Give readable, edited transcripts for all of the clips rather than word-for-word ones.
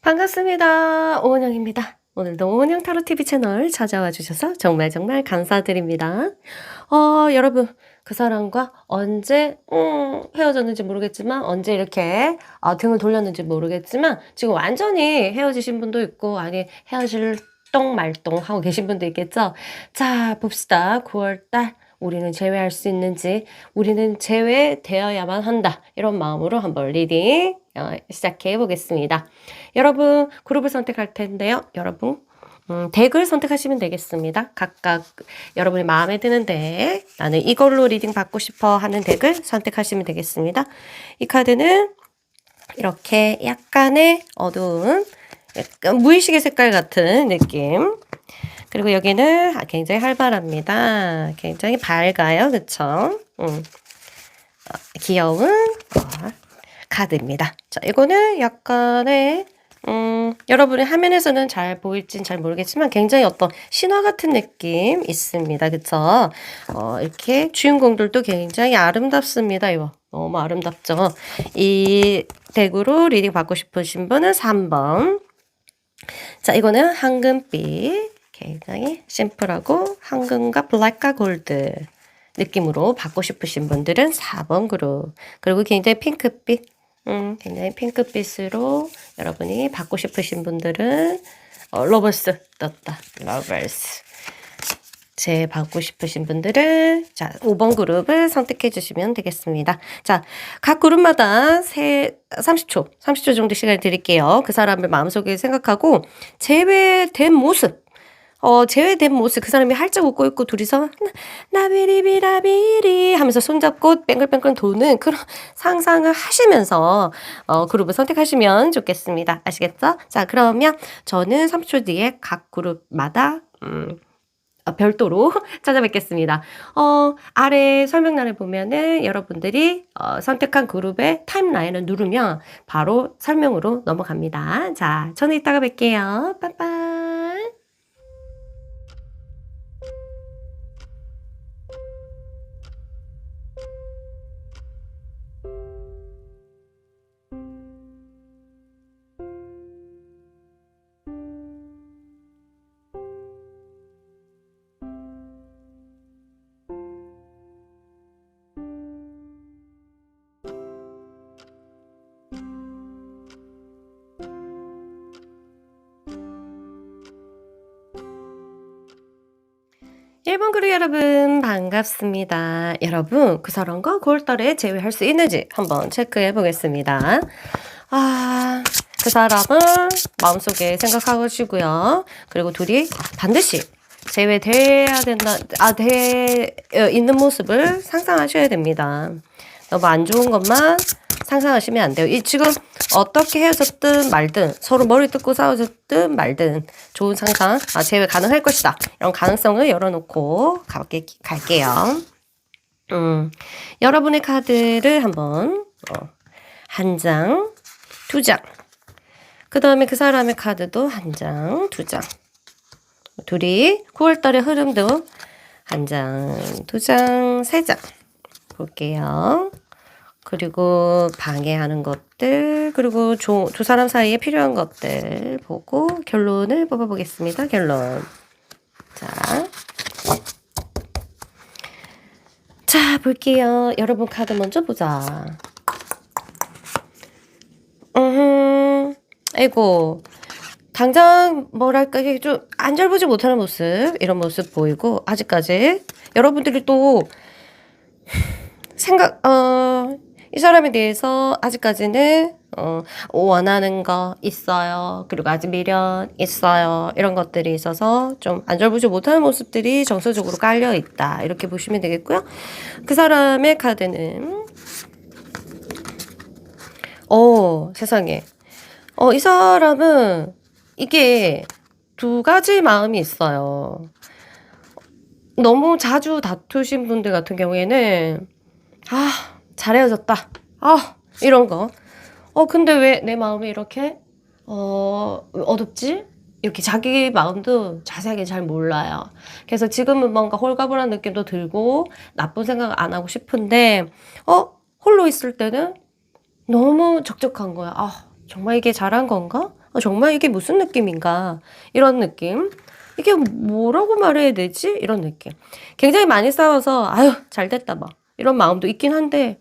반갑습니다. 오은영입니다. 오늘도 오은영 타로TV 채널 찾아와 주셔서 정말 정말 감사드립니다. 여러분, 그 사람과 언제 헤어졌는지 모르겠지만, 언제 이렇게 등을 돌렸는지 모르겠지만, 지금 완전히 헤어지신 분도 있고, 아니, 헤어질 똥말똥 하고 계신 분도 있겠죠? 자, 봅시다. 9월달. 우리는 제외할 수 있는지, 우리는 제외되어야만 한다. 이런 마음으로 한번 리딩 시작해 보겠습니다. 여러분, 그룹을 선택할 텐데요. 여러분, 덱을 선택하시면 되겠습니다. 각각 여러분의 마음에 드는 덱, 나는 이걸로 리딩 받고 싶어 하는 덱을 선택하시면 되겠습니다. 이 카드는 이렇게 약간의 어두운, 약간 무의식의 색깔 같은 느낌. 그리고 여기는 굉장히 활발합니다. 굉장히 밝아요. 그쵸? 귀여운 카드입니다. 자, 이거는 약간의 여러분의 화면에서는 잘 보일진 잘 모르겠지만 굉장히 어떤 신화 같은 느낌 있습니다. 그쵸? 이렇게 주인공들도 굉장히 아름답습니다. 이거 너무 아름답죠? 이 덱으로 리딩 받고 싶으신 분은 3번. 자, 이거는 황금빛. 굉장히 심플하고 황금과 블랙과 골드 느낌으로 받고 싶으신 분들은 4번 그룹. 그리고 굉장히 핑크빛. 굉장히 핑크빛으로 여러분이 받고 싶으신 분들은 러버스 떴다. 러버스. 제 받고 싶으신 분들은 자 5번 그룹을 선택해 주시면 되겠습니다. 자, 각 그룹마다 30초 정도 시간을 드릴게요. 그 사람을 마음속에 생각하고 제외된 모습 그 사람이 활짝 웃고 있고 둘이서 나비리비라비리 하면서 손잡고 뺑글뺑글 도는 그런 상상을 하시면서 그룹을 선택하시면 좋겠습니다. 아시겠죠? 자, 그러면 저는 30초 뒤에 각 그룹마다 별도로 찾아뵙겠습니다. 아래 설명란을 보면은 여러분들이 선택한 그룹의 타임라인을 누르면 바로 설명으로 넘어갑니다. 자, 저는 이따가 뵐게요. 빠빠이. 1번 그룹 여러분 반갑습니다. 여러분 그 사람과 9월달에 제외할 수 있는지 한번 체크해 보겠습니다. 그 사람을 마음속에 생각하시고요. 그리고 둘이 반드시 제외돼야 된다, 있는 모습을 상상하셔야 됩니다. 너무 안 좋은 것만 상상하시면 안 돼요. 지금 어떻게 헤어졌든 말든 서로 머리 뜯고 싸워졌든 말든 좋은 상상, 제외 가능할 것이다. 이런 가능성을 열어놓고 갈게요. 여러분의 카드를 한번 한 장, 두 장. 그 다음에 그 사람의 카드도 한 장, 두 장. 둘이 9월달의 흐름도 한 장, 두 장, 세 장. 볼게요. 그리고 방해하는 것들, 그리고 두 사람 사이에 필요한 것들 보고 결론을 뽑아보겠습니다. 결론. 자, 볼게요. 여러분 카드 먼저 보자. 아이고. 당장 뭐랄까 이게 좀 안절부지 못하는 모습, 이런 모습 보이고 아직까지 여러분들이 또 이 사람에 대해서 아직까지는 원하는 거 있어요. 그리고 아직 미련 있어요. 이런 것들이 있어서 좀 안절부지 못하는 모습들이 정서적으로 깔려 있다. 이렇게 보시면 되겠고요. 그 사람의 카드는 세상에. 이 사람은 이게 두 가지 마음이 있어요. 너무 자주 다투신 분들 같은 경우에는 잘 헤어졌다. 이런 거. 근데 왜 내 마음이 이렇게 어둡지? 이렇게 자기 마음도 자세하게 잘 몰라요. 그래서 지금은 뭔가 홀가분한 느낌도 들고 나쁜 생각 안 하고 싶은데 홀로 있을 때는 너무 적적한 거야. 정말 이게 잘한 건가? 정말 이게 무슨 느낌인가 이런 느낌. 이게 뭐라고 말해야 되지? 이런 느낌. 굉장히 많이 싸워서 아유 잘됐다 막 이런 마음도 있긴 한데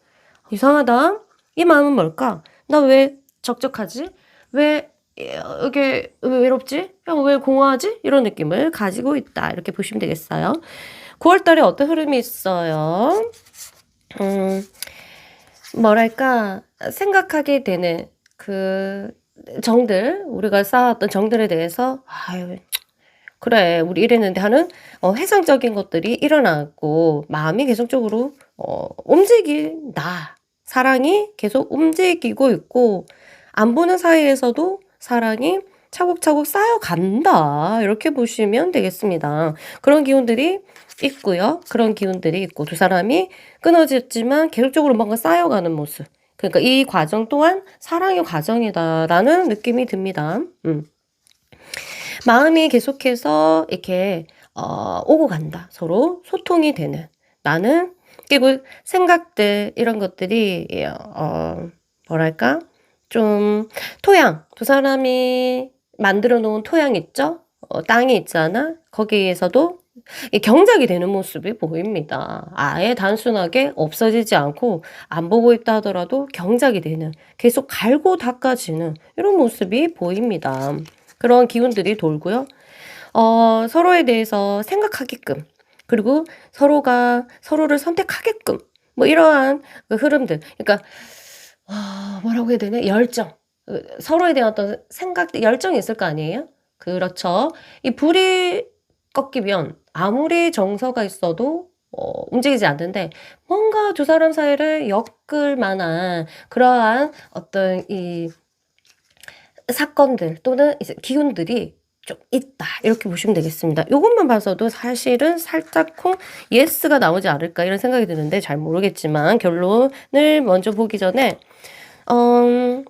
이상하다. 이 마음은 뭘까? 나 왜 적적하지? 왜 이게 왜 외롭지? 왜 공허하지? 이런 느낌을 가지고 있다. 이렇게 보시면 되겠어요. 9월 달에 어떤 흐름이 있어요? 뭐랄까 생각하게 되는 그 정들 우리가 쌓았던 정들에 대해서 '아유 그래 우리 이랬는데.' 하는 회상적인 것들이 일어나고 마음이 계속적으로 움직인다. 사랑이 계속 움직이고 있고 안 보는 사이에서도 사랑이 차곡차곡 쌓여간다. 이렇게 보시면 되겠습니다. 그런 기운들이 있고요. 그런 기운들이 있고 두 사람이 끊어졌지만 계속적으로 뭔가 쌓여가는 모습. 그러니까 '이 과정 또한 사랑의 과정이다.'라는 느낌이 듭니다. 마음이 계속해서 이렇게 오고 간다. 서로 소통이 되는. 나는 그리고 생각들 이런 것들이 뭐랄까? 좀 토양, 두 사람이 만들어 놓은 토양 있죠? 땅이 있잖아. 거기에서도 이 경작이 되는 모습이 보입니다. 아예 단순하게 없어지지 않고 안 보고 있다 하더라도 경작이 되는, 계속 갈고 닦아지는 이런 모습이 보입니다. 그런 기운들이 돌고요. 서로에 대해서 생각하게끔 그리고 서로가 서로를 선택하게끔 뭐 이러한 그 흐름들. 그러니까 뭐라고 해야 되나? 열정. 서로에 대한 어떤 생각 열정이 있을 거 아니에요? 그렇죠. 이 불이 꺾이면 아무리 정서가 있어도 움직이지 않는데 뭔가 두 사람 사이를 엮을 만한 그러한 어떤 이 사건들 또는 이제 기운들이 좀 있다. 이렇게 보시면 되겠습니다. 요것만 봐서도 사실은 살짝쿵 '예스가 나오지 않을까.' 이런 생각이 드는데 잘 모르겠지만 결론을 먼저 보기 전에 어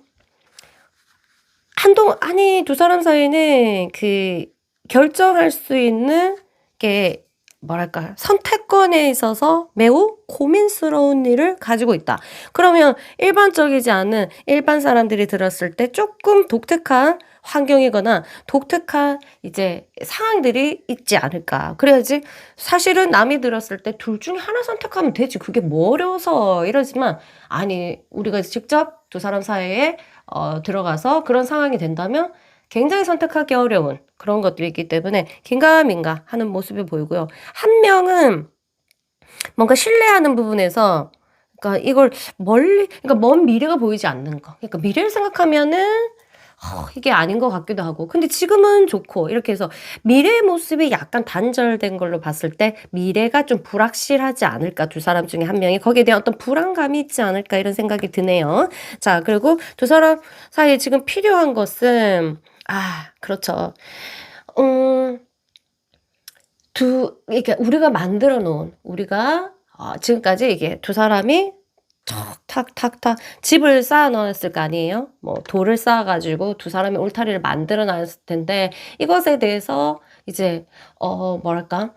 한동 아니 두 사람 사이는 그 결정할 수 있는 게 뭐랄까 선택권에 있어서 매우 고민스러운 일을 가지고 있다. 그러면 일반적이지 않은 일반 사람들이 들었을 때 쪼끔 독특한 환경이거나 독특한 이제 상황들이 있지 않을까. 그래야지 사실은 남이 들었을 때 둘 중에 하나 선택하면 되지. 그게 뭐 어려워서 이러지만 아니 우리가 직접 두 사람 사이에 들어가서 그런 상황이 된다면 굉장히 선택하기 어려운 그런 것들이 있기 때문에 긴가민가 하는 모습이 보이고요. 한 명은 뭔가 신뢰하는 부분에서 그러니까 이걸 멀리 그러니까 먼 미래가 보이지 않는 거. 그러니까 미래를 생각하면은 이게 아닌 것 같기도 하고 근데 지금은 좋고 이렇게 해서 미래의 모습이 약간 단절된 걸로 봤을 때 '미래가 좀 불확실하지 않을까? 두 사람 중에 한 명이 거기에 대한 어떤 불안감이 있지 않을까?' 이런 생각이 드네요. 자 그리고 두 사람 사이에 지금 필요한 것은 그렇죠. 음 그러니까 우리가 만들어 놓은 우리가 지금까지 이게 두 사람이 탁탁탁탁 집을 쌓아 놓았을 거 아니에요? 뭐 돌을 쌓아 가지고 두 사람이 울타리를 만들어 놨을 텐데 이것에 대해서 이제 뭐랄까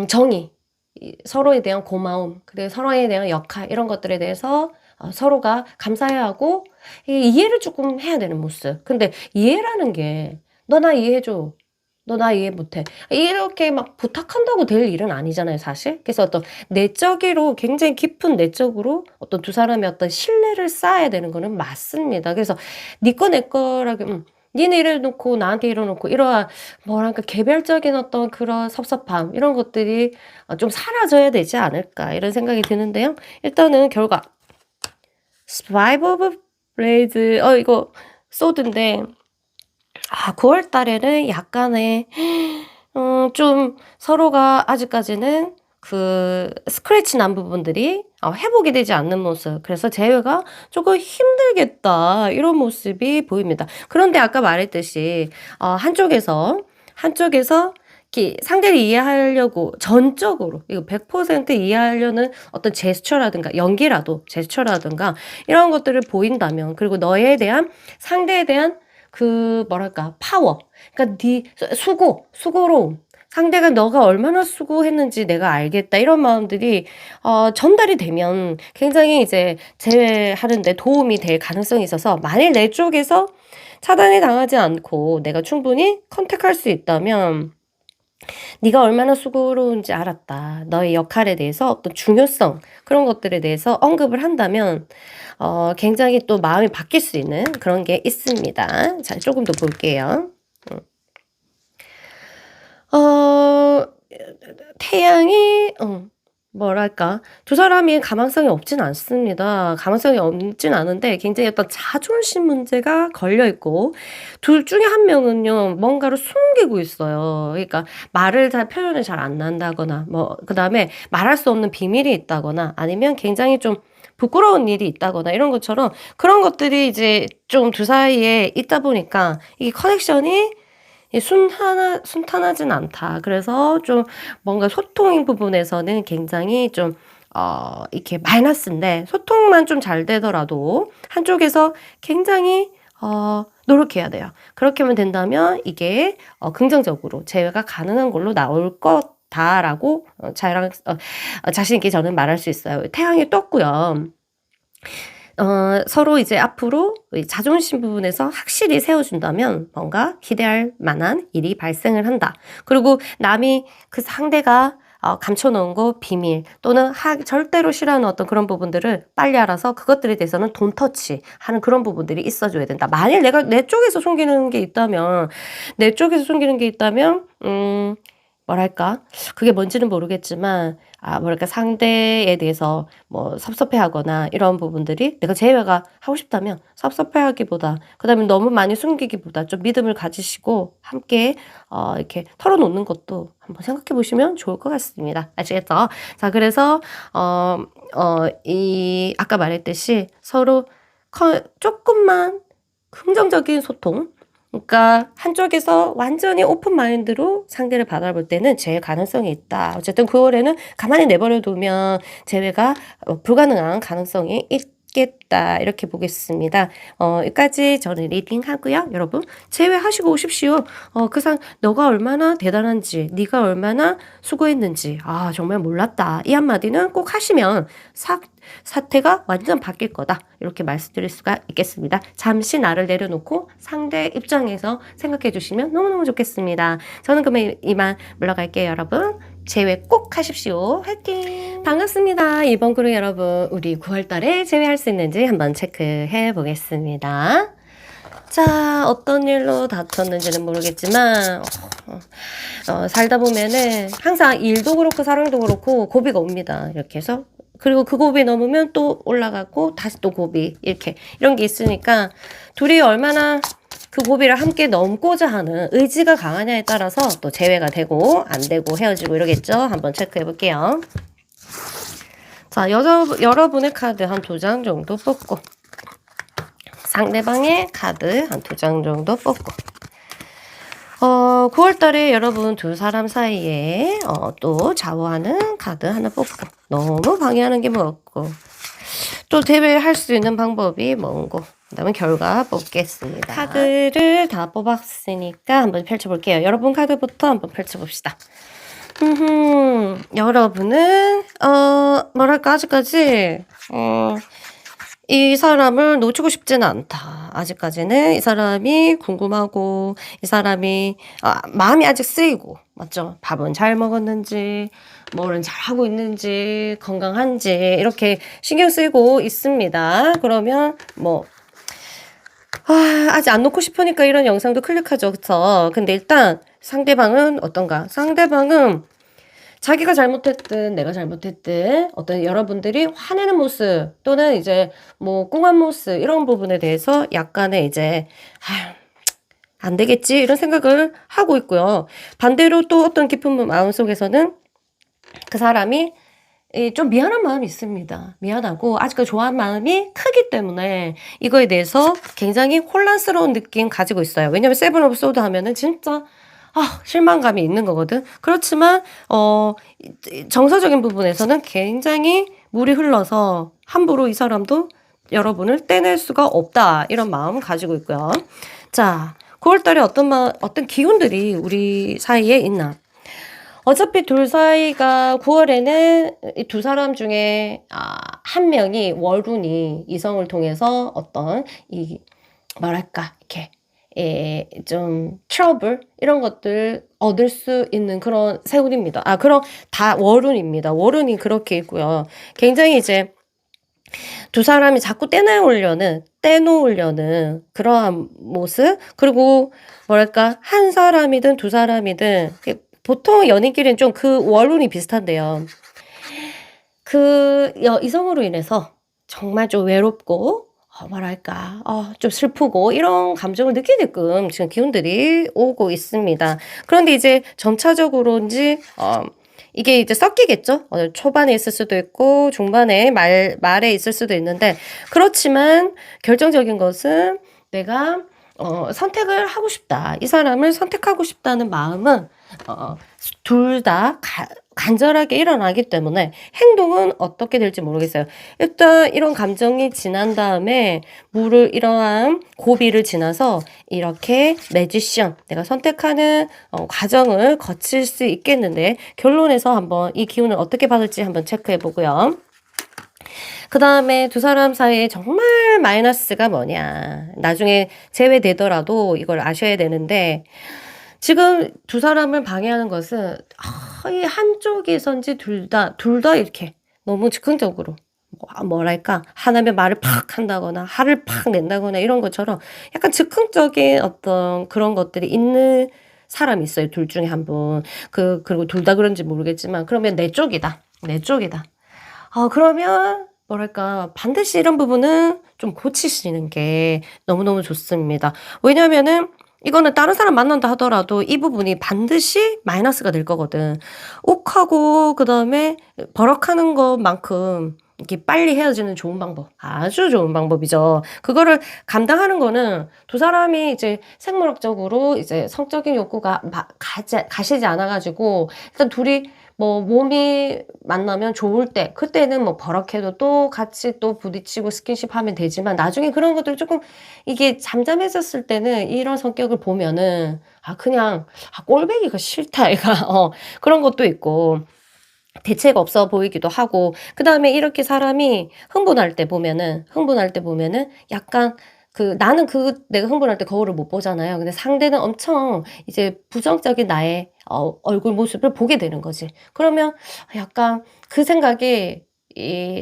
정의 서로에 대한 고마움 그리고 서로에 대한 역할 이런 것들에 대해서 서로가 감사해야 하고 이 이해를 쪼끔 해야 되는 모습. 근데 이해라는 게 "너 나 이해해 줘. 너 나 이해 못 해." 이렇게 막 부탁한다고 될 일은 아니잖아요 사실. 그래서 어떤 내적으로 굉장히 깊은 내적으로 어떤 두 사람의 어떤 신뢰를 쌓아야 되는 거는 맞습니다. 그래서 네 거 내 거라고 니네 이래 놓고 나한테 이래 놓고 이러한 뭐랄까 개별적인 어떤 그런 섭섭함 이런 것들이 좀 사라져야 되지 않을까 이런 생각이 드는데요. 일단은 결과 Five of Blades 이거 소드인데 9월 달에는 약간의 좀 서로가 아직까지는 그 스크래치 난 부분들이 회복이 되지 않는 모습. 그래서 '재회가 쪼금 힘들겠다.' 이런 모습이 보입니다. 그런데 아까 말했듯이 한쪽에서 이렇게 상대를 이해하려고 전적으로 이거 100% 이해하려는 어떤 제스처라든가 연기라도 제스처라든가 이런 것들을 보인다면 그리고 너에 대한 상대에 대한 그 뭐랄까 파워 그러니까 네 수고로움 상대가 너가 얼마나 수고했는지 내가 알겠다 이런 마음들이 전달이 되면 굉장히 이제 제외하는 데 도움이 될 가능성이 있어서 만일 내 쪽에서 차단이 당하지 않고 내가 충분히 컨택할 수 있다면 네가 얼마나 수고로운지 알았다. 너의 역할에 대해서 어떤 중요성 그런 것들에 대해서 언급을 한다면 굉장히 또 마음이 바뀔 수 있는 그런 게 있습니다. 자, 조금 더 볼게요. 태양이 뭐랄까 두 사람이 가망성이 없진 않습니다. 가망성이 없진 않은데 굉장히 어떤 자존심 문제가 걸려 있고 둘 중에 한 명은요 뭔가를 숨기고 있어요. 그러니까 말을 잘 표현을 잘 안 한다거나 뭐 그다음에 말할 수 없는 비밀이 있다거나 아니면 굉장히 좀 부끄러운 일이 있다거나 이런 것처럼 그런 것들이 이제 좀 두 사이에 있다 보니까 이 커넥션이 순탄하진 않다. 그래서 좀 뭔가 소통 부분에서는 굉장히 좀 이렇게 마이너스인데 소통만 좀 잘 되더라도 한쪽에서 굉장히 노력해야 돼요. 그렇게 하면 된다면 이게 긍정적으로 재회가 가능한 걸로 나올 거다라고 자신 있게 저는 말할 수 있어요. 태양이 떴고요. 서로 이제 앞으로 자존심 부분에서 확실히 세워준다면 뭔가 기대할 만한 일이 발생을 한다. 그리고 남이 그 상대가 감춰놓은 거 비밀 또는 절대로 싫어하는 어떤 그런 부분들을 빨리 알아서 그것들에 대해서는 돈터치 하는 그런 부분들이 있어줘야 된다. 만일 내가 내 쪽에서 숨기는 게 있다면 뭐랄까 그게 뭔지는 모르겠지만 뭐랄까 상대에 대해서 뭐 섭섭해하거나 이런 부분들이 내가 제외가 하고 싶다면 섭섭해하기보다 그다음에 너무 많이 숨기기보다 좀 믿음을 가지시고 함께 이렇게 털어놓는 것도 한번 생각해 보시면 좋을 것 같습니다. 아시겠죠? 자, 그래서 아까 말했듯이 서로 조금만 긍정적인 소통 그러니까 한쪽에서 완전히 오픈 마인드로 상대를 바라볼 때는 재회 가능성이 있다. 어쨌든 9월에는 가만히 내버려 두면 재회가 불가능한 가능성이 있겠다. 이렇게 보겠습니다. 여기까지 저는 리딩하고요. 여러분 재회하시고 오십시오. 너가 얼마나 대단한지 네가 얼마나 수고했는지 정말 몰랐다. 이 한마디는 꼭 하시면 사태가 완전 바뀔 거다. 이렇게 말씀드릴 수가 있겠습니다. 잠시 나를 내려놓고 상대 입장에서 생각해 주시면 너무너무 좋겠습니다. 저는 그러면 이만 물러갈게요, 여러분. 재회 꼭 하십시오. 화이팅! 반갑습니다. 이번 그룹 여러분, 우리 9월 달에 재회할 수 있는지 한번 체크해 보겠습니다. 자, 어떤 일로 다퉜는지는 모르겠지만 살다 보면은 항상 일도 그렇고 사랑도 그렇고 고비가 옵니다. 이렇게 해서 그리고 그 고비 넘으면 또 올라가고 다시 또 고비 이런 게 있으니까 둘이 얼마나 그 고비를 함께 넘고자 하는 의지가 강하냐에 따라서 또 재회가 되고 안 되고 헤어지고 이러겠죠. 한번 체크해 볼게요. 자, 여러분의 카드 한 2장 정도 뽑고 상대방의 카드 한 2장 정도 뽑고 9월 달에 여러분 두 사람 사이에 또 좌우하는 카드 하나 뽑고 너무 방해하는 게 뭐 없고 또 대회할 수 있는 방법이 뭔고 그 다음에 결과 뽑겠습니다. 카드를 다 뽑았으니까 한번 펼쳐볼게요. 여러분 카드부터 한번 펼쳐봅시다. 여러분은 뭐랄까 아직까지 이 사람을 놓치고 싶지는 않다. 아직까지는 이 사람이 궁금하고 이 사람이 마음이 아직 쓰이고 맞죠? 밥은 잘 먹었는지 뭐는 잘하고 있는지 건강한지 이렇게 신경 쓰이고 있습니다. 그러면 뭐 아직 안 놓고 싶으니까 이런 영상도 클릭하죠. 그쵸? 근데 일단 상대방은 어떤가? 상대방은 자기가 잘못했든 내가 잘못했든 어떤 여러분들이 화내는 모습 또는 이제 뭐 꿍한 모습 이런 부분에 대해서 약간의 이제 안 되겠지 이런 생각을 하고 있고요. 반대로 또 어떤 깊은 마음속에서는 그 사람이 좀 미안한 마음이 있습니다. 미안하고 아직까지 좋아하는 마음이 크기 때문에 이거에 대해서 굉장히 혼란스러운 느낌 가지고 있어요. 왜냐면 세븐 오브 소드 하면은 진짜 실망감이 있는 거거든. 그렇지만 정서적인 부분에서는 굉장히 물이 흘러서 함부로 이 사람도 여러분을 떼낼 수가 없다. 이런 마음 가지고 있고요. 자, 9월 달에 어떤 기운들이 우리 사이에 있나? 어차피 둘 사이가 9월에는 이 두 사람 중에 한 명이 월운이 이성을 통해서 어떤 이 뭐랄까 이렇게 좀 트러블 이런 것들 얻을 수 있는 그런 세운입니다. 그런 다 월운입니다. 월운이 그렇게 있고요. 굉장히 이제 두 사람이 자꾸 떼놓으려는 그러한 모습, 그리고 뭐랄까 한 사람이든 두 사람이든 보통 연인끼리는 좀 그 원론이 비슷한데요. 이성으로 인해서 정말 좀 외롭고 뭐랄까 좀 슬프고 이런 감정을 느끼게끔 지금 기운들이 오고 있습니다. 그런데 이제 점차적으로인지 이게 이제 섞이겠죠. 초반에 있을 수도 있고 중반에 말에 있을 수도 있는데, 그렇지만 결정적인 것은 내가 선택을 하고 싶다. 이 사람을 선택하고 싶다는 마음은 둘 다 간절하게 일어나기 때문에 행동은 어떻게 될지 모르겠어요. 일단 이런 감정이 지난 다음에 이러한 고비를 지나서 이렇게 매지션, 내가 선택하는 과정을 거칠 수 있겠는데, 결론에서 한번 이 기운을 어떻게 받을지 한번 체크해 보고요. 그 다음에 두 사람 사이에 정말 마이너스가 뭐냐. 나중에 제외되더라도 이걸 아셔야 되는데, 지금 두 사람을 방해하는 것은 이 한쪽에선지 둘 다 이렇게 너무 즉흥적으로 뭐랄까 하나면 말을 팍 한다거나 화를 팍 낸다거나 이런 것처럼 약간 즉흥적인 어떤 그런 것들이 있는 사람이 있어요. 둘 중에 한 분. 그리고 둘 다 그런지 모르겠지만, 그러면 내 쪽이다. 그러면 뭐랄까 반드시 이런 부분은 좀 고치시는 게 너무너무 좋습니다. 왜냐면은 이거는 다른 사람 만난다 하더라도 이 부분이 반드시 마이너스가 될 거거든. 욱하고 그다음에 버럭하는 것만큼 이렇게 빨리 헤어지는 좋은 방법, 아주 좋은 방법이죠. 그거를 감당하는 거는 두 사람이 이제 생물학적으로 이제 성적인 욕구가 가시지 않아 가지고 일단 둘이 뭐 몸이 만나면 좋을 때, 그때는 뭐 버럭해도 또 같이 또 부딪히고 스킨십 하면 되지만, 나중에 그런 것들이 조금 이게 잠잠해졌을 때는 이런 성격을 보면은 그냥 꼴배기가 싫다 얘가 그런 것도 있고 대책 없어 보이기도 하고, 그다음에 이렇게 사람이 흥분할 때 보면은 약간 나는 내가 흥분할 때 거울을 못 보잖아요. 근데 상대는 엄청 이제 부정적인 나의 얼굴 모습을 보게 되는 거지. 그러면 약간 그 생각이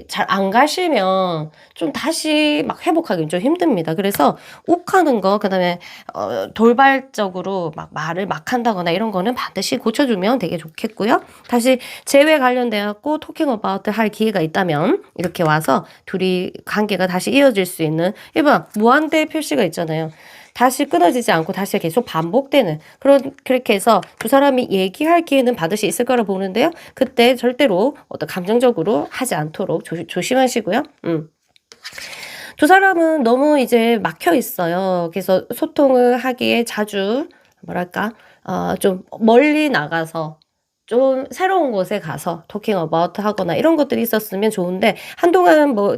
잘 안 가시면 좀 다시 막 회복하기는 좀 힘듭니다. 그래서 욱하는 거, 그다음에 돌발적으로 막 말을 막 한다거나 이런 거는 반드시 고쳐주면 되게 좋겠고요. 다시 재회 관련돼 갖고 토킹 어바웃 할 기회가 있다면 이렇게 와서 둘이 관계가 다시 이어질 수 있는, 일반 무한대 표시가 있잖아요. 다시 끊어지지 않고 다시 계속 반복되는 그렇게 해서 두 사람이 얘기할 기회는 반드시 있을 거라 보는데요. 그때 절대로 어떤 감정적으로 하지 않도록 조심하시고요. 두 사람은 너무 이제 막혀 있어요. 그래서 소통을 하기에 자주 뭐랄까 좀 멀리 나가서 좀 새로운 곳에 가서 토킹 어바웃 하거나 이런 것들이 있었으면 좋은데, 한동안 뭐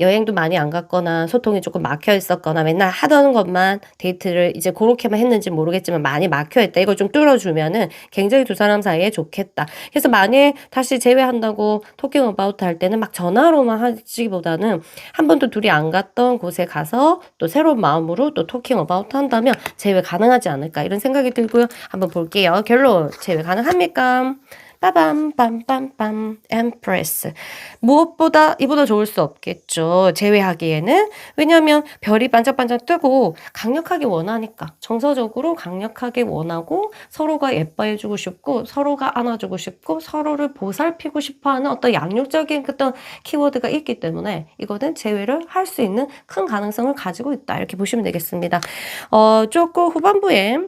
여행도 많이 안 갔거나 소통이 조금 막혀 있었거나 맨날 하던 것만 데이트를 이제 그렇게만 했는지 모르겠지만 많이 막혀 있다. 이걸 좀 뚫어주면은 굉장히 두 사람 사이에 좋겠다. 그래서 만약 다시 재회한다고 토킹 어바웃 할 때는 막 전화로만 하시기보다는 한 번도 둘이 안 갔던 곳에 가서 또 새로운 마음으로 또 토킹 어바웃 한다면 재회 가능하지 않을까, 이런 생각이 들고요. 한번 볼게요. 결론 재회 가능합니까? 빠밤 빰빰빰 엠프레스. 무엇보다 이보다 좋을 수 없겠죠. 제외하기에는. 왜냐하면 별이 반짝반짝 뜨고 강력하게 원하니까, 정서적으로 강력하게 원하고 서로가 예뻐해주고 싶고 서로가 안아주고 싶고 서로를 보살피고 싶어하는 어떤 양육적인 어떤 키워드가 있기 때문에 이거는 제외를 할 수 있는 큰 가능성을 가지고 있다, 이렇게 보시면 되겠습니다. 조금 후반부에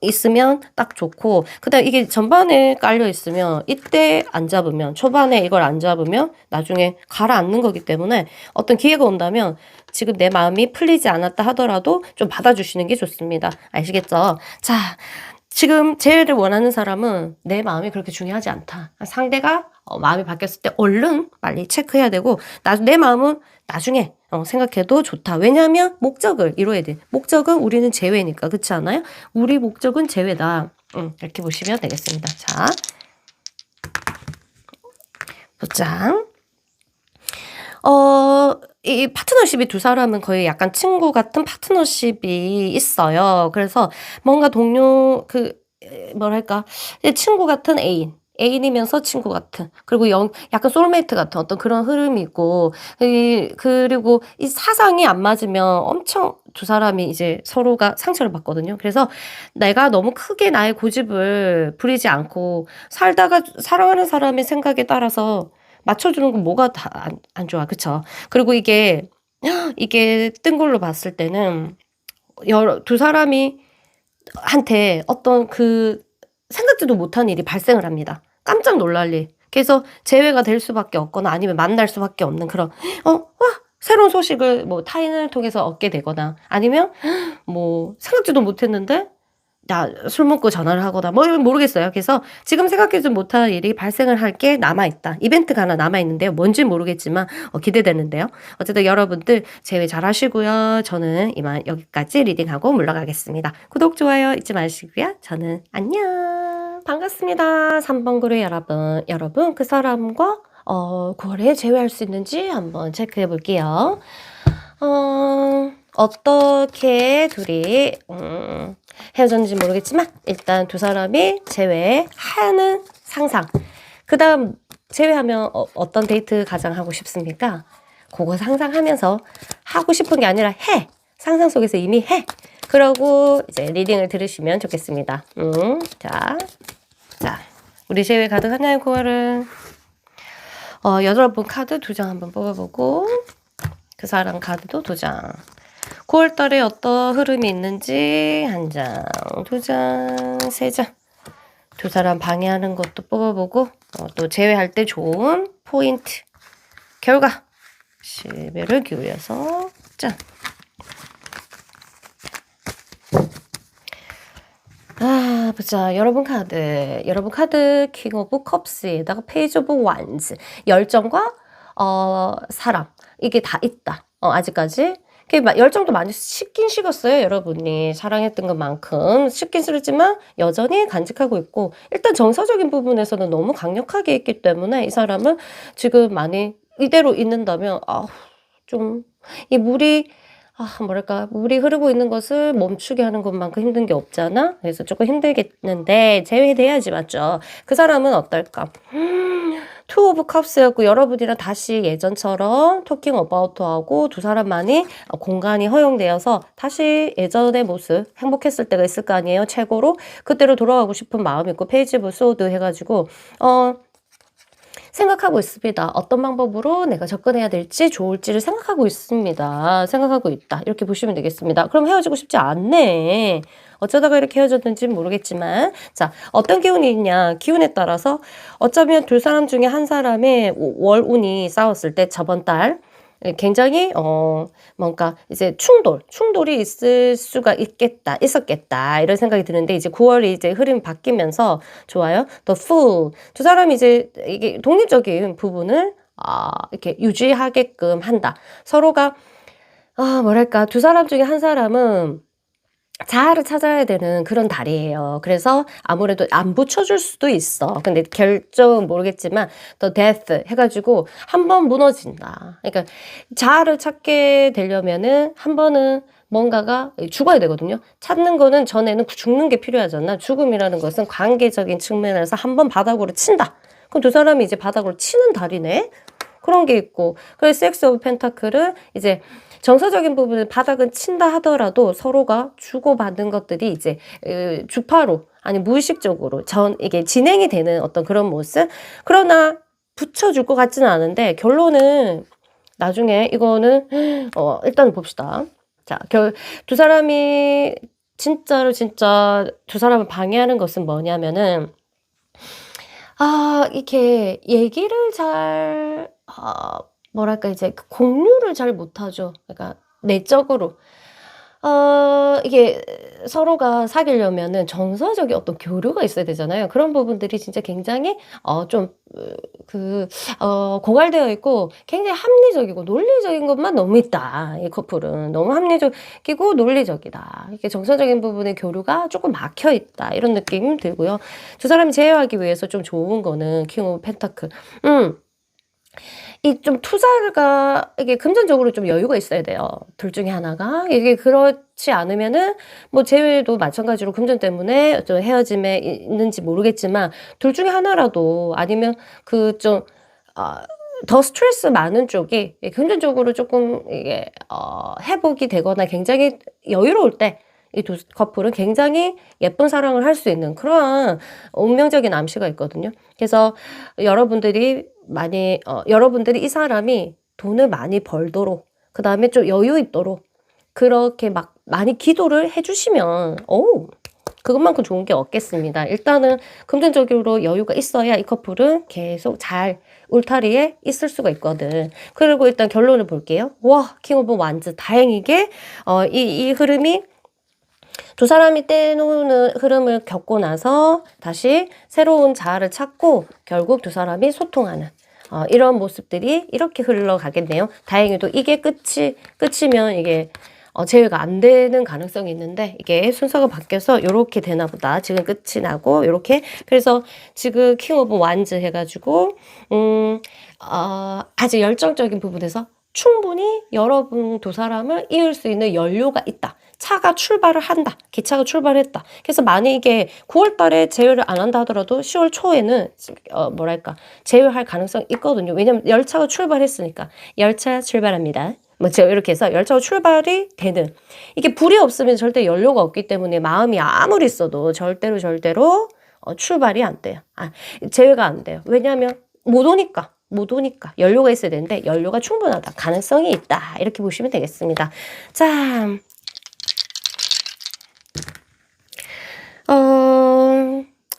있으면 딱 좋고, 그다음 이게 전반에 깔려 있으면 이때 안 잡으면, 초반에 이걸 안 잡으면 나중에 가라앉는 거기 때문에 어떤 기회가 온다면 지금 내 마음이 풀리지 않았다 하더라도 좀 받아주시는 게 좋습니다. 아시겠죠? 자, 지금 재회를 원하는 사람은 내 마음이 그렇게 중요하지 않다. 상대가 마음이 바뀌었을 때 얼른 빨리 체크해야 되고, 내 마음은 나중에 생각해도 좋다. 왜냐하면 목적을 이뤄야 돼. 목적은 우리는 재회니까. 그렇지 않아요? 우리 목적은 재회다. 이렇게 보시면 되겠습니다. 자, 보자. 이 파트너십이 두 사람은 거의 약간 친구 같은 파트너십이 있어요. 그래서 뭔가 동료 뭐랄까 친구 같은 애인이면서 친구 같은, 그리고 약간 소울메이트 같은 어떤 그런 흐름이 있고, 그리고 이 사상이 안 맞으면 엄청 두 사람이 이제 서로가 상처를 받거든요. 그래서 내가 너무 크게 나의 고집을 부리지 않고 살다가 사랑하는 사람의 생각에 따라서 맞춰주는 건 뭐가 다 안 좋아. 그쵸? 그리고 이게 뜬 걸로 봤을 때는 두 사람이 한테 어떤 생각지도 못한 일이 발생을 합니다. 깜짝 놀랄 일. 그래서 재회가 될 수밖에 없거나 아니면 만날 수밖에 없는 그런 새로운 소식을 뭐 타인을 통해서 얻게 되거나, 아니면 뭐 생각지도 못했는데 술 먹고 전화를 하거나 뭐 모르겠어요. 그래서 지금 생각하지 못한 일이 발생을 할 게 남아있다. 이벤트가 하나 남아있는데요. 뭔지는 모르겠지만 기대되는데요. 어쨌든 여러분들 재회 잘 하시고요. 저는 이만 여기까지 리딩하고 물러가겠습니다. 구독, 좋아요 잊지 마시고요. 저는 안녕. 반갑습니다. 3번 그룹 여러분 그 사람과 9월에 재회할 수 있는지 한번 체크해 볼게요. 어떻게 둘이 헤어졌는지 모르겠지만 일단 두 사람이 재회하는 상상, 그 다음 재회하면 어떤 데이트 가장 하고 싶습니까? 그거 상상하면서 하고 싶은 게 아니라 상상 속에서 이미 그러고 이제 리딩을 들으시면 좋겠습니다. 자, 우리 재회 가득하나요, 9월은? 8번 카드 2장 한번 뽑아보고, 그 사람 카드도 2장. 9월 달에 어떤 흐름이 있는지 1장, 2장, 3장. 두 사람 방해하는 것도 뽑아보고, 또 제외할 때 좋은 포인트, 결과, 시배를 기울여서, 짠. 보자. 여러분 카드, 킹 오브 컵스에다가 페이지 오브 완즈. 열정과, 사랑. 이게 다 있다. 아직까지. 열정도 많이 식긴 식었어요. 여러분이 사랑했던 것만큼 식긴 식었지만 여전히 간직하고 있고, 일단 정서적인 부분에서는 너무 강력하게 있기 때문에 이 사람은 지금 많이 이대로 있는다면 좀 이 물이 물이 흐르고 있는 것을 멈추게 하는 것만큼 힘든 게 없잖아. 그래서 조금 힘들겠는데 제외돼야지, 맞죠? 그 사람은 어떨까? 투 오브 컵스였고, 여러분이랑 다시 예전처럼 토킹 어바우트하고 두 사람만이 공간이 허용되어서 다시 예전의 모습, 행복했을 때가 있을 거 아니에요. 최고로 그때로 돌아가고 싶은 마음이 있고, 페이지 오브 소드 해가지고 생각하고 있습니다. 어떤 방법으로 내가 접근해야 될지 좋을지를 생각하고 있습니다. 생각하고 있다. 이렇게 보시면 되겠습니다. 그럼 헤어지고 싶지 않네. 어쩌다가 이렇게 헤어졌는지 모르겠지만, 자, 어떤 기운이 있냐. 기운에 따라서 어쩌면 두 사람 중에 한 사람의 월운이 싸웠을 때 저번 달 굉장히 뭔가 이제 충돌이 있었겠다 이런 생각이 드는데, 이제 9월이 이제 흐름이 바뀌면서 좋아요. The Fool, 두 사람이 이제 이게 독립적인 부분을 이렇게 유지하게끔 한다. 서로가 뭐랄까, 두 사람 중에 한 사람은 자아를 찾아야 되는 그런 달이에요. 그래서 아무래도 안 붙여줄 수도 있어. 근데 결정은 모르겠지만 또 death 해가지고 한 번 무너진다. 그러니까 자아를 찾게 되려면은 한 번은 뭔가가 죽어야 되거든요. 찾는 거는 전에는 죽는 게 필요하잖아. 죽음이라는 것은 관계적인 측면에서 한 번 바닥으로 친다. 그럼 두 사람이 이제 바닥으로 치는 달이네. 그런 게 있고, 그래서 섹스 오브 펜타클은 이제 정서적인 부분은 바닥은 친다 하더라도 서로가 주고받는 것들이 이제 주파로 아니 무의식적으로 이게 진행이 되는 어떤 그런 모습. 그러나 붙여줄 것 같지는 않은데, 결론은 나중에 이거는 일단 봅시다. 자, 두 사람이 진짜 두 사람을 방해하는 것은 뭐냐면은 이렇게 얘기를 잘 뭐랄까, 이제 공유를 잘 못하죠. 그러니까 내적으로 이게 서로가 사귀려면은 정서적인 어떤 교류가 있어야 되잖아요. 그런 부분들이 진짜 굉장히 좀 고갈되어 있고 굉장히 합리적이고 논리적인 것만 너무 있다. 이 커플은 너무 합리적이고 논리적이다. 이렇게 정서적인 부분의 교류가 조금 막혀 있다. 이런 느낌 들고요. 두 사람이 제어하기 위해서 좀 좋은 거는 킹 오브 펜타클. 이 좀 투자가 이게 금전적으로 좀 여유가 있어야 돼요. 둘 중에 하나가. 이게 그렇지 않으면은 뭐 재회도 마찬가지로 금전 때문에 좀 헤어짐에 있는지 모르겠지만 둘 중에 하나라도 아니면 그 좀 더 스트레스 많은 쪽이 금전적으로 조금 이게 회복이 되거나 굉장히 여유로울 때 이 두 커플은 굉장히 예쁜 사랑을 할 수 있는 그러한 운명적인 암시가 있거든요. 그래서 여러분들이 이 사람이 돈을 많이 벌도록 그다음에 좀 여유 있도록 그렇게 막 많이 기도를 해 주시면 그것만큼 좋은 게 없겠습니다. 일단은 금전적으로 여유가 있어야 이 커플은 계속 잘 울타리에 있을 수가 있거든. 그리고 일단 결론을 볼게요. 와, 킹 오브 완즈. 다행이게 이 흐름이 두 사람이 떼놓는 흐름을 겪고 나서 다시 새로운 자아를 찾고 결국 두 사람이 소통하는 이런 모습들이 이렇게 흘러가겠네요. 다행히도 이게 끝이면 이게 제외가 안 되는 가능성이 있는데 이게 순서가 바뀌어서 요렇게 되나 보다. 지금 끝이 나고 요렇게. 그래서 지금 킹 오브 완즈 해가지고 아주 열정적인 부분에서 충분히 여러분 두 사람을 이을 수 있는 연료가 있다. 차가 출발을 한다. 기차가 출발했다. 그래서 만약에 9월 달에 제외를 안 한다 하더라도 10월 초에는 제외할 가능성이 있거든요. 왜냐면 열차가 출발했으니까. 열차 출발합니다. 뭐 제가 이렇게 해서 열차가 출발이 되는 이게 불이 없으면 절대 연료가 없기 때문에 마음이 아무리 있어도 절대로 출발이 안 돼요. 제외가 안 돼요. 왜냐하면 못 오니까 연료가 있어야 되는데 연료가 충분하다. 가능성이 있다. 이렇게 보시면 되겠습니다. 자,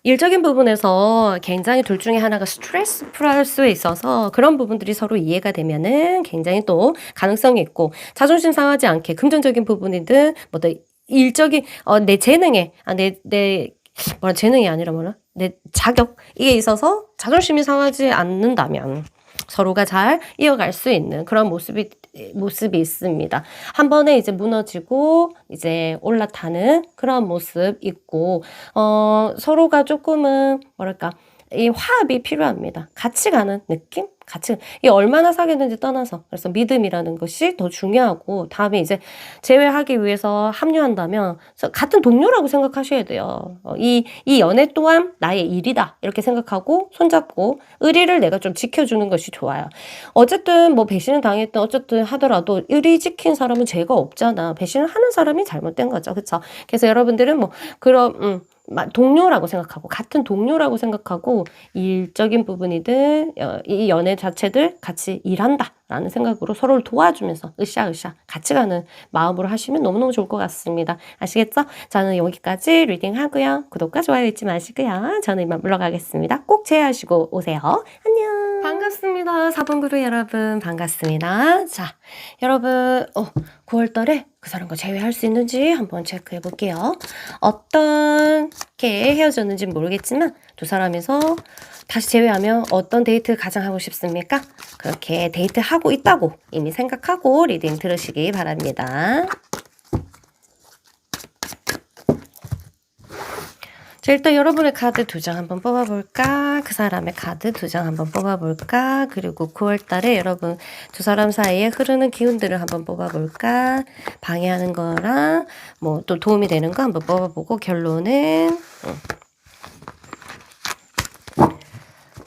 일적인 부분에서 굉장히 둘 중에 하나가 스트레스 풀할 수 있어서 그런 부분들이 서로 이해가 되면은 굉장히 또 가능성이 있고 자존심 상하지 않게 금전적인 부분이든 일적인 내 재능에 재능이 아니라 내 자격에 있어서 자존심이 상하지 않는다면 서로가 잘 이어갈 수 있는 그런 모습이 있습니다. 한 번에 이제 무너지고 이제 올라타는 그런 모습 있고 서로가 조금은 이 화합이 필요합니다. 같이 가는 느낌? 이 얼마나 사귀는지 떠나서 그래서 믿음이라는 것이 더 중요하고 다음에 이제 재회하기 위해서 합류한다면 같은 동료라고 생각하셔야 돼요. 이 연애 또한 나의 일이다 이렇게 생각하고 손잡고 의리를 내가 좀 지켜주는 것이 좋아요. 어쨌든 뭐 배신을 당했든 어쨌든 하더라도 의리 지킨 사람은 죄가 없잖아. 배신을 하는 사람이 잘못된 거죠. 그렇죠? 그래서 여러분들은 뭐 그런 동료라고 생각하고 같은 동료라고 생각하고 일적인 부분이든 이 연애 자체들 같이 일한다 라는 생각으로 서로를 도와주면서 으쌰으쌰 같이 가는 마음으로 하시면 너무너무 좋을 것 같습니다. 아시겠죠? 저는 여기까지 리딩 하고요. 구독과 좋아요 잊지 마시고요. 저는 이만 물러가겠습니다. 꼭 제외하시고 오세요. 안녕. 반갑습니다. 4번 그룹 여러분 반갑습니다. 자, 여러분 9월 달에 그 사람과 재회할 수 있는지 한번 체크해 볼게요. 어떻게 헤어졌는지 모르겠지만 두 사람에서 다시 재회하면 어떤 데이트 가장 하고 싶습니까? 그렇게 데이트하고 있다고 이미 생각하고 리딩 들으시기 바랍니다. 자, 일단 여러분의 카드 2장 한번 뽑아볼까? 그 사람의 카드 2장 한번 뽑아볼까? 그리고 9월 달에 여러분 두 사람 사이에 흐르는 기운들을 한번 뽑아볼까? 방해하는 거랑 뭐 또 도움이 되는 거 한번 뽑아보고 결론은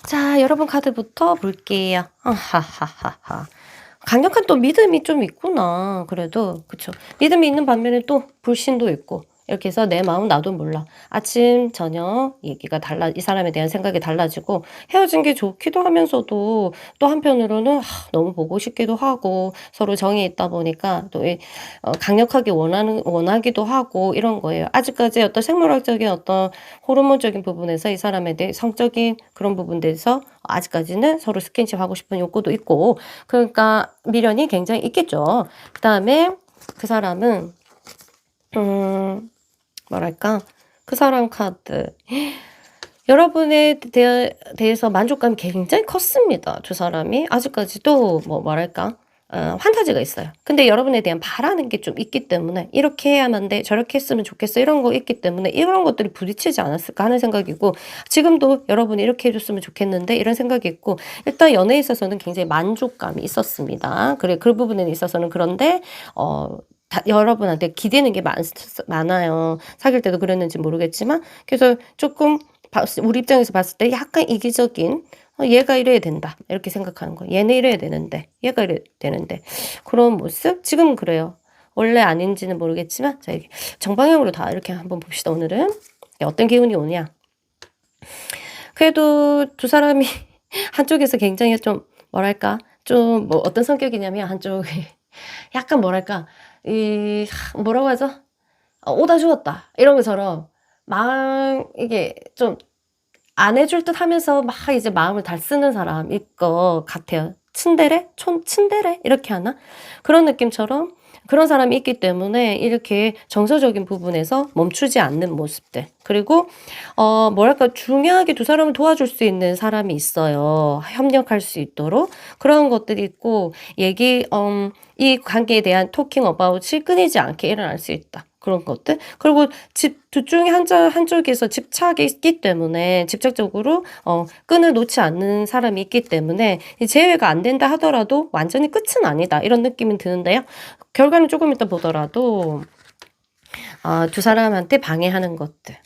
자, 여러분 카드부터 볼게요. 하하하하. 강력한 또 믿음이 좀 있구나. 그래도 그쵸. 믿음이 있는 반면에 또 불신도 있고 이렇게 해서 내 마음 나도 몰라. 아침 저녁 얘기가 이 사람에 대한 생각이 달라지고 헤어진 게 좋기도 하면서도 또 한편으로는 너무 보고 싶기도 하고 서로 정이 있다 보니까 또 강력하게 원하기도 하고 이런 거예요. 아직까지 어떤 생물학적인 어떤 호르몬적인 부분에서 이 사람에 대해 성적인 그런 부분에서 아직까지는 서로 스킨십 하고 싶은 욕구도 있고 그러니까 미련이 굉장히 있겠죠. 그 다음에 그 사람은 뭐랄까, 그 사람 카드. 여러분에 대해서 만족감이 굉장히 컸습니다. 두 사람이. 아직까지도 뭐랄까, 환타지가 있어요. 근데 여러분에 대한 바라는 게 좀 있기 때문에 이렇게 해야만 돼, 저렇게 했으면 좋겠어, 이런 거 있기 때문에 이런 것들이 부딪히지 않았을까 하는 생각이고, 지금도 여러분이 이렇게 해줬으면 좋겠는데 이런 생각이 있고, 일단 연애에 있어서는 굉장히 만족감이 있었습니다. 그래, 그 부분에 있어서는. 그런데 여러분한테 기대는 게 많아요. 사귈 때도 그랬는지 모르겠지만. 그래서 조금 우리 입장에서 봤을 때 약간 이기적인, 얘가 이래야 된다, 이렇게 생각하는 거. 얘는 이래야 되는데, 얘가 이래야 되는데, 그런 모습? 지금은 그래요. 원래 아닌지는 모르겠지만, 자, 이렇게 정방향으로 다 이렇게 한번 봅시다. 오늘은 어떤 기운이 오냐. 그래도 두 사람이 한쪽에서 굉장히 좀 뭐랄까, 좀 뭐 어떤 성격이냐면, 한쪽이 약간 뭐랄까, 뭐라고 하죠? 오다 주었다, 이런 것처럼 이게 좀 안 해줄 듯 하면서 막 이제 마음을 다 쓰는 사람일 것 같아요. 츤데레? 이렇게 하나? 그런 느낌처럼 그런 사람이 있기 때문에 이렇게 정서적인 부분에서 멈추지 않는 모습들. 그리고, 뭐랄까, 중요하게 두 사람을 도와줄 수 있는 사람이 있어요. 협력할 수 있도록. 그런 것들이 있고, 이 관계에 대한 토킹 어바웃이 끊이지 않게 일어날 수 있다. 그런 것들. 그리고 둘 중에 한쪽에서 집착이 있기 때문에, 집착적으로, 끈을 놓지 않는 사람이 있기 때문에, 재회가 안 된다 하더라도 완전히 끝은 아니다, 이런 느낌은 드는데요. 결과는 조금 이따 보더라도, 두 사람한테 방해하는 것들.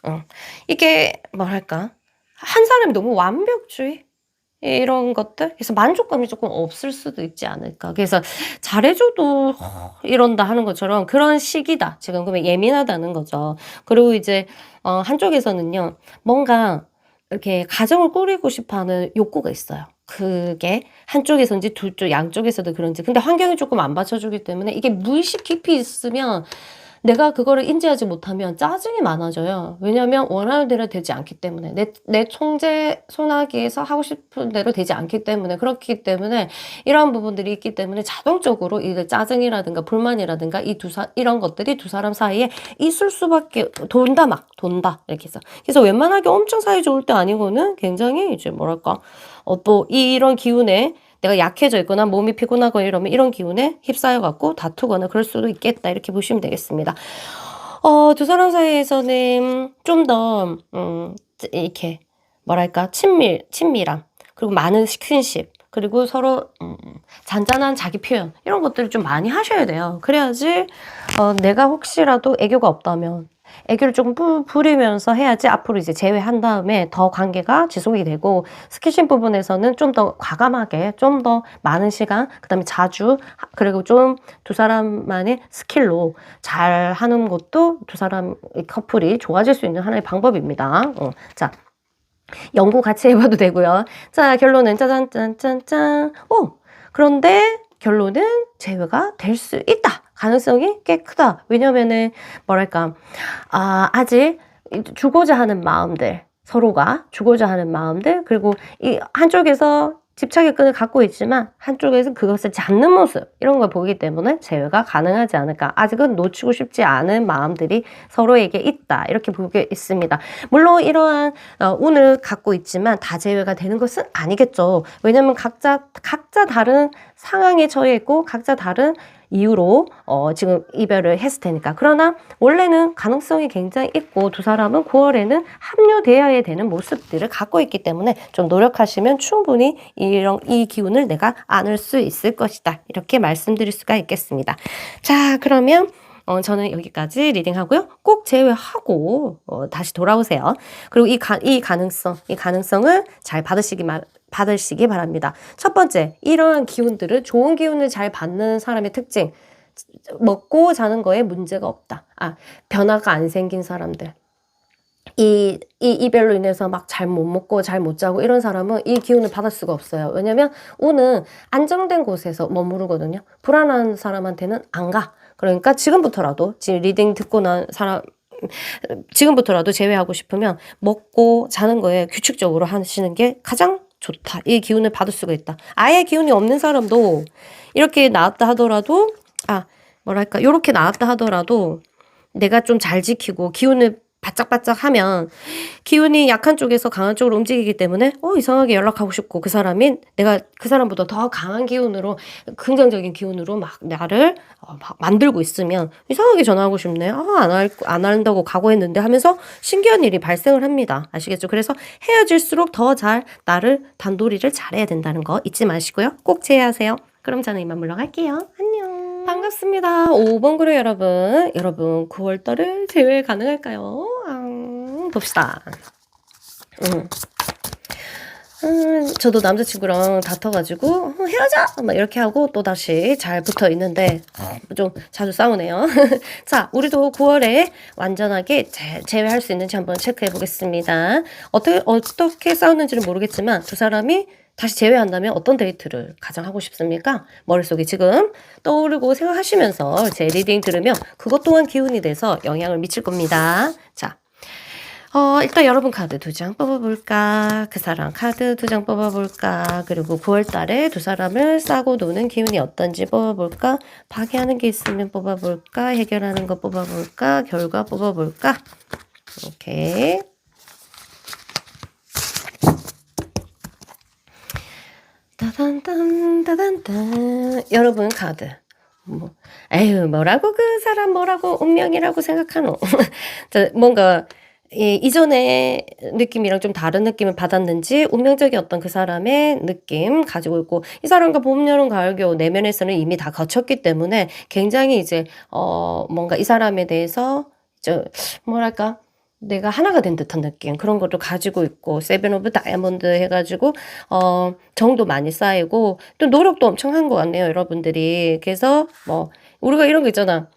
이게 뭐랄까, 한 사람이 너무 완벽주의? 이런 것들? 그래서 만족감이 조금 없을 수도 있지 않을까. 그래서 잘해줘도 이런다 하는 것처럼 그런 시기다. 지금 그러면 예민하다는 거죠. 그리고 이제, 한쪽에서는요, 뭔가 이렇게 가정을 꾸리고 싶어 하는 욕구가 있어요. 그게 한쪽에서인지 양쪽에서도 그런지. 근데 환경이 조금 안 받쳐주기 때문에 이게 무의식 깊이 있으면, 내가 그거를 인지하지 못하면 짜증이 많아져요. 왜냐면 원하는 대로 되지 않기 때문에. 내 손아귀에서 하고 싶은 대로 되지 않기 때문에. 그렇기 때문에 이런 부분들이 있기 때문에 자동적으로 이 짜증이라든가 불만이라든가 이런 것들이 두 사람 사이에 있을 수밖에, 돈다. 이렇게 해서. 그래서 웬만하게 엄청 사이 좋을 때 아니고는 굉장히 이제 뭐랄까, 또 이런 기운에 내가 약해져 있거나 몸이 피곤하거나 이러면 이런 기운에 휩싸여 갖고 다투거나 그럴 수도 있겠다, 이렇게 보시면 되겠습니다. 두 사람 사이에서는 좀 더 이렇게 뭐랄까, 친밀함, 그리고 많은 스킨십, 그리고 서로 잔잔한 자기 표현, 이런 것들을 좀 많이 하셔야 돼요. 그래야지 내가 혹시라도 애교가 없다면 애교를 조금 부리면서 해야지 앞으로 이제 제외한 다음에 더 관계가 지속이 되고, 스킨십 부분에서는 좀 더 과감하게, 좀 더 많은 시간, 그 다음에 자주, 그리고 좀 두 사람만의 스킬로 잘 하는 것도 두 사람 커플이 좋아질 수 있는 하나의 방법입니다. 자, 연구 같이 해봐도 되고요. 자, 결론은 짜잔짠짠짠. 그런데 결론은 제외가 될 수 있다. 가능성이 꽤 크다. 왜냐면은 뭐랄까, 아직 주고자 하는 마음들, 서로가 주고자 하는 마음들, 그리고 이 한쪽에서 집착의 끈을 갖고 있지만 한쪽에서 그것을 잡는 모습, 이런 걸 보기 때문에 제외가 가능하지 않을까. 아직은 놓치고 싶지 않은 마음들이 서로에게 있다, 이렇게 보고 있습니다. 물론 이러한 운을 갖고 있지만 다 제외가 되는 것은 아니겠죠. 왜냐면 각자 다른 상황에 처해 있고 각자 다른 이유로 지금 이별을 했을 테니까. 그러나 원래는 가능성이 굉장히 있고 두 사람은 9월에는 합류되어야 되는 모습들을 갖고 있기 때문에 좀 노력하시면 충분히 이 기운을 내가 안을 수 있을 것이다, 이렇게 말씀드릴 수가 있겠습니다. 자, 그러면 저는 여기까지 리딩하고요. 꼭 제외하고 다시 돌아오세요. 그리고 이 가능성을 잘 받으시기 바랍니다. 첫 번째, 이러한 기운들은 좋은 기운을 잘 받는 사람의 특징. 먹고 자는 거에 문제가 없다. 변화가 안 생긴 사람들. 이 이별로 인해서 막 잘 못 먹고 잘 못 자고 이런 사람은 이 기운을 받을 수가 없어요. 왜냐면 운은 안정된 곳에서 머무르거든요. 불안한 사람한테는 안 가. 그러니까 지금부터라도, 지금 리딩 듣고 난 사람, 지금부터라도 제외하고 싶으면 먹고 자는 거에 규칙적으로 하시는 게 가장 좋다. 이 기운을 받을 수가 있다. 아예 기운이 없는 사람도 이렇게 나왔다 하더라도, 뭐랄까, 요렇게 나왔다 하더라도 내가 좀 잘 지키고 기운을 바짝바짝 하면 기운이 약한 쪽에서 강한 쪽으로 움직이기 때문에 이상하게 연락하고 싶고 그 사람이 내가 그 사람보다 더 강한 기운으로 긍정적인 기운으로 막 나를 막 만들고 있으면 이상하게 전화하고 싶네. 안 한다고 각오했는데 하면서 신기한 일이 발생을 합니다. 아시겠죠? 그래서 헤어질수록 더 잘 나를 단도리를 잘해야 된다는 거 잊지 마시고요. 꼭 제외하세요. 그럼 저는 이만 물러갈게요. 안녕. 반갑습니다. 5번 그룹 여러분. 여러분 9월달에 제외 가능할까요? 봅시다. 저도 남자친구랑 다퉈가지고 헤어져! 막 이렇게 하고 또 다시 잘 붙어 있는데 좀 자주 싸우네요. 자, 우리도 9월에 완전하게 제외할 수 있는지 한번 체크해 보겠습니다. 어떻게 싸웠는지는 모르겠지만 두 사람이 다시 제외한다면 어떤 데이트를 가장 하고 싶습니까? 머릿속에 지금 떠오르고 생각하시면서 제 리딩 들으면 그것 또한 기운이 돼서 영향을 미칠 겁니다. 자. 일단 여러분 카드 2장 뽑아볼까? 그 사람 카드 2장 뽑아볼까? 그리고 9월달에 두 사람을 싸고 노는 기운이 어떤지 뽑아볼까? 파괴하는 게 있으면 뽑아볼까? 해결하는 거 뽑아볼까? 결과 뽑아볼까? 오케이. 따단딴 여러분 카드 에휴 뭐라고 그 사람 뭐라고 운명이라고 생각하노. 뭔가 이전의 느낌이랑 좀 다른 느낌을 받았는지 운명적인 어떤 그 사람의 느낌 가지고 있고 이 사람과 봄, 여름, 가을, 겨우 내면에서는 이미 다 거쳤기 때문에 굉장히 이제 뭔가 이 사람에 대해서 뭐랄까 내가 하나가 된 듯한 느낌 그런 것도 가지고 있고 세븐 오브 다이아몬드 해가지고 정도 많이 쌓이고 또 노력도 엄청 한 것 같네요 여러분들이. 그래서 뭐 우리가 이런 거 있잖아.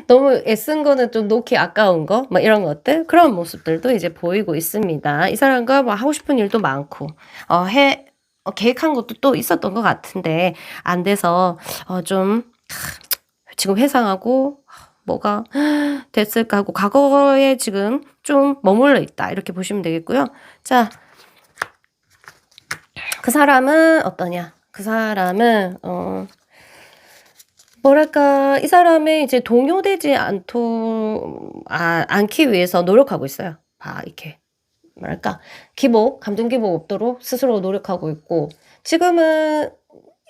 너무 애쓴 거는 좀 놓기 아까운 거, 막 이런 것들, 그런 모습들도 이제 보이고 있습니다. 이 사람과 뭐 하고 싶은 일도 많고, 계획한 것도 또 있었던 것 같은데, 안 돼서, 지금 회상하고, 뭐가 됐을까 하고, 과거에 지금 좀 머물러 있다. 이렇게 보시면 되겠고요. 자, 그 사람은 어떠냐? 그 사람은, 뭐랄까 이 사람이 이제 동요되지 않기 위해서 노력하고 있어요. 이렇게 뭐랄까 감정 기복 없도록 스스로 노력하고 있고 지금은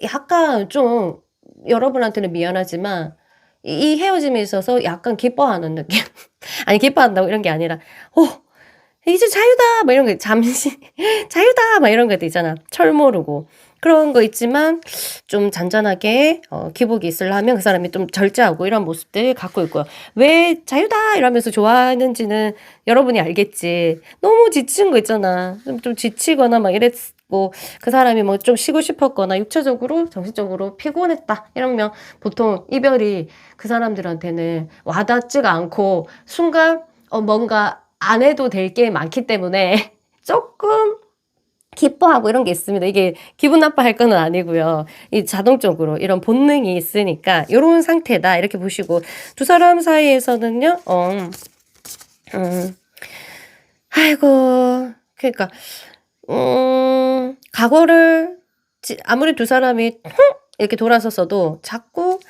약간 좀 여러분한테는 미안하지만 이 헤어짐에 있어서 약간 기뻐하는 느낌. 아니 기뻐한다고 이런 게 아니라 이제 자유다 막 이런 거 잠시 자유다 막 이런 것도 있잖아. 철모르고 그런 거 있지만 좀 잔잔하게 기복이 있으려면 그 사람이 좀 절제하고 이런 모습들 갖고 있고요. 왜 자유다 이러면서 좋아하는지는 여러분이 알겠지. 너무 지친 거 있잖아. 좀 지치거나 막 이랬고 그 사람이 뭐 좀 쉬고 싶었거나 육체적으로 정신적으로 피곤했다 이러면 보통 이별이 그 사람들한테는 와닿지가 않고 순간 뭔가 안 해도 될 게 많기 때문에 조금 기뻐하고 이런 게 있습니다. 이게 기분 나빠할 건 아니고요. 이 자동적으로 이런 본능이 있으니까 이런 상태다 이렇게 보시고 두 사람 사이에서는요. 아이고 그러니까 과거를 아무리 두 사람이 이렇게 돌아섰어도 자꾸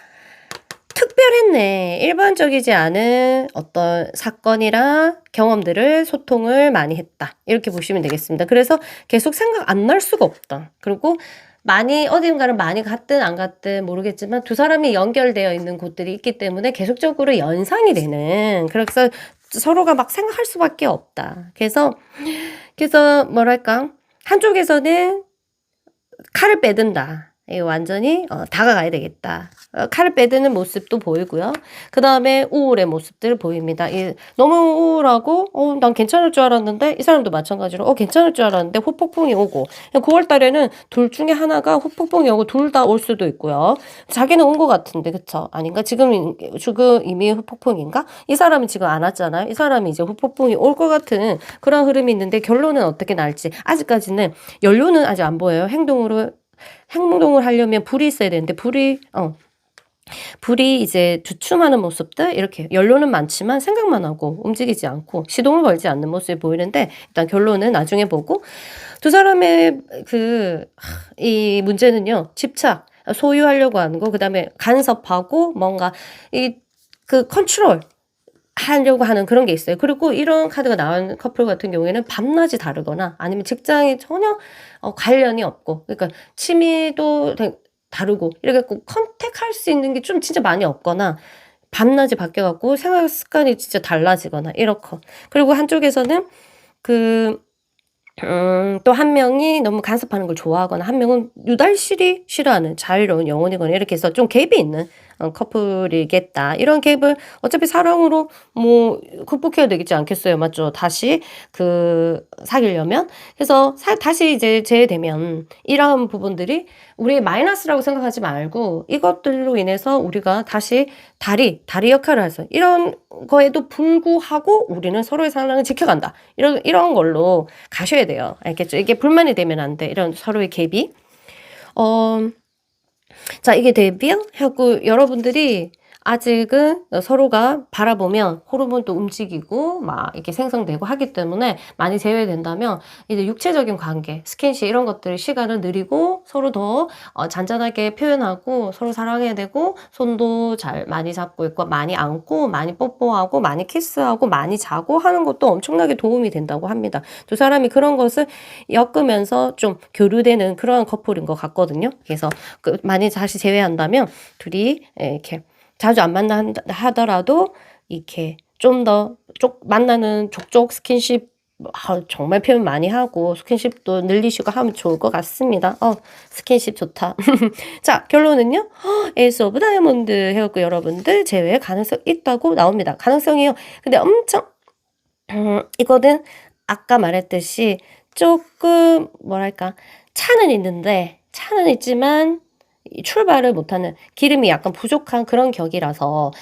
특별했네. 일반적이지 않은 어떤 사건이랑 경험들을 소통을 많이 했다. 이렇게 보시면 되겠습니다. 그래서 계속 생각 안 날 수가 없다. 그리고 어딘가를 많이 갔든 안 갔든 모르겠지만 두 사람이 연결되어 있는 곳들이 있기 때문에 계속적으로 연상이 되는. 그래서 서로가 막 생각할 수밖에 없다. 그래서 뭐랄까 한쪽에서는 칼을 빼든다. 완전히 다가가야 되겠다. 칼을 빼드는 모습도 보이고요. 그 다음에 우울의 모습들 보입니다. 너무 우울하고 난 괜찮을 줄 알았는데 이 사람도 마찬가지로 괜찮을 줄 알았는데 후폭풍이 오고 9월 달에는 둘 중에 하나가 후폭풍이 오고 둘 다 올 수도 있고요. 자기는 온 것 같은데 그쵸? 아닌가? 지금 이미 후폭풍인가? 이 사람이 지금 안 왔잖아요. 이 사람이 이제 후폭풍이 올 것 같은 그런 흐름이 있는데 결론은 어떻게 날지 아직까지는 연료는 아직 안 보여요. 행동을 하려면 불이 있어야 되는데 불이 이제 주춤하는 모습들 이렇게 연료는 많지만 생각만 하고 움직이지 않고 시동을 걸지 않는 모습이 보이는데 일단 결론은 나중에 보고 두 사람의 이 문제는요 집착 소유하려고 하는 거 그다음에 간섭하고 뭔가 컨트롤 하려고 하는 그런 게 있어요. 그리고 이런 카드가 나온 커플 같은 경우에는 밤낮이 다르거나 아니면 직장에 전혀 관련이 없고, 그러니까 취미도 다르고 이렇게 꼭 컨택할 수 있는 게 좀 진짜 많이 없거나 밤낮이 바뀌어 갖고 생활 습관이 진짜 달라지거나 이렇고. 그리고 한쪽에서는 그 또 한 명이 너무 간섭하는 걸 좋아하거나 한 명은 유달실이 싫어하는 자유로운 영혼이거나 이렇게 해서 좀 갭이 있는 커플이겠다. 이런 갭을 어차피 사랑으로 뭐 극복해야 되겠지 않겠어요. 맞죠? 다시 사귀려면. 그래서 다시 이제 재되면 이런 부분들이 우리의 마이너스라고 생각하지 말고 이것들로 인해서 우리가 다시 다리 역할을 해서 이런 거에도 불구하고 우리는 서로의 사랑을 지켜간다. 이런 걸로 가셔야 돼요. 알겠죠? 이게 불만이 되면 안 돼. 이런 서로의 갭이. 자, 이게 데뷔하고 여러분들이 아직은 서로가 바라보면 호르몬도 움직이고 막 이렇게 생성되고 하기 때문에 많이 제외된다면 이제 육체적인 관계, 스킨십 이런 것들 시간을 느리고 서로 더 잔잔하게 표현하고 서로 사랑해야 되고 손도 잘 많이 잡고 있고 많이 안고 많이 뽀뽀하고 많이 키스하고 많이 자고 하는 것도 엄청나게 도움이 된다고 합니다. 두 사람이 그런 것을 엮으면서 좀 교류되는 그런 커플인 것 같거든요. 그래서 많이 다시 제외한다면 둘이 이렇게 자주 안 만나 하더라도 이렇게 좀 더 만나는 족족 스킨십 정말 표현 많이 하고 스킨십도 늘리시고 하면 좋을 것 같습니다. 스킨십 좋다. 자, 결론은요. 에이스 오브 다이아몬드 해갖고 여러분들 제외 가능성 있다고 나옵니다. 가능성이요. 근데 엄청 이거는 아까 말했듯이 조금 뭐랄까 차는 있지만 출발을 못하는 기름이 약간 부족한 그런 격이라서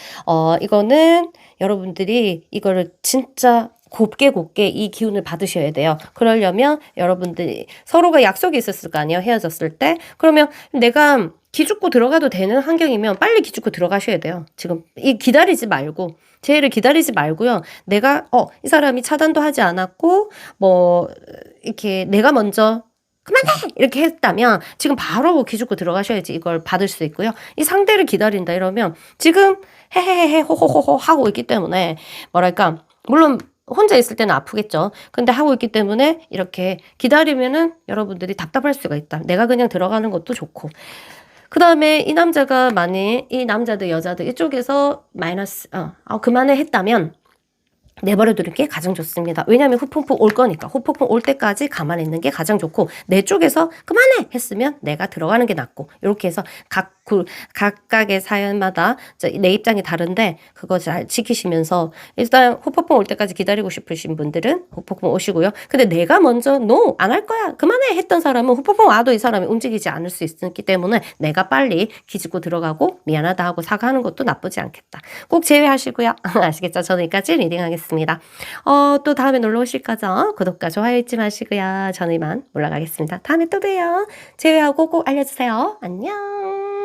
이거는 여러분들이 이거를 진짜 곱게 이 기운을 받으셔야 돼요. 그러려면 여러분들이 서로가 약속이 있었을 거 아니에요. 헤어졌을 때. 그러면 내가 기죽고 들어가도 되는 환경이면 빨리 기죽고 들어가셔야 돼요. 지금 기다리지 말고 재해를 기다리지 말고요. 내가 이 사람이 차단도 하지 않았고 뭐 이렇게 내가 먼저 그만해! 이렇게 했다면 지금 바로 기죽고 들어가셔야지 이걸 받을 수 있고요. 이 상대를 기다린다 이러면 지금 헤헤헤헤 호호호호 하고 있기 때문에 뭐랄까 물론 혼자 있을 때는 아프겠죠. 근데 하고 있기 때문에 이렇게 기다리면은 여러분들이 답답할 수가 있다. 내가 그냥 들어가는 것도 좋고. 그 다음에 이 남자들 여자들 이쪽에서 마이너스 그만해 했다면 내버려 두는 게 가장 좋습니다. 왜냐하면 후폭풍 올 거니까. 후폭풍 올 때까지 가만히 있는 게 가장 좋고 내 쪽에서 그만해 했으면 내가 들어가는 게 낫고 이렇게 해서 각각의 사연마다 내 입장이 다른데 그거 잘 지키시면서 일단 후폭풍 올 때까지 기다리고 싶으신 분들은 후폭풍 오시고요. 근데 내가 먼저 no 안 할 거야 그만해 했던 사람은 후폭풍 와도 이 사람이 움직이지 않을 수 있기 때문에 내가 빨리 기죽고 들어가고 미안하다 하고 사과하는 것도 나쁘지 않겠다. 꼭 제외하시고요. 아시겠죠? 저는 여기까지 리딩하겠습니다. 또 다음에 놀러 오실 거죠? 구독과 좋아요 잊지 마시고요. 저는 이만 올라가겠습니다. 다음에 또 봬요. 제외하고 꼭 알려주세요. 안녕.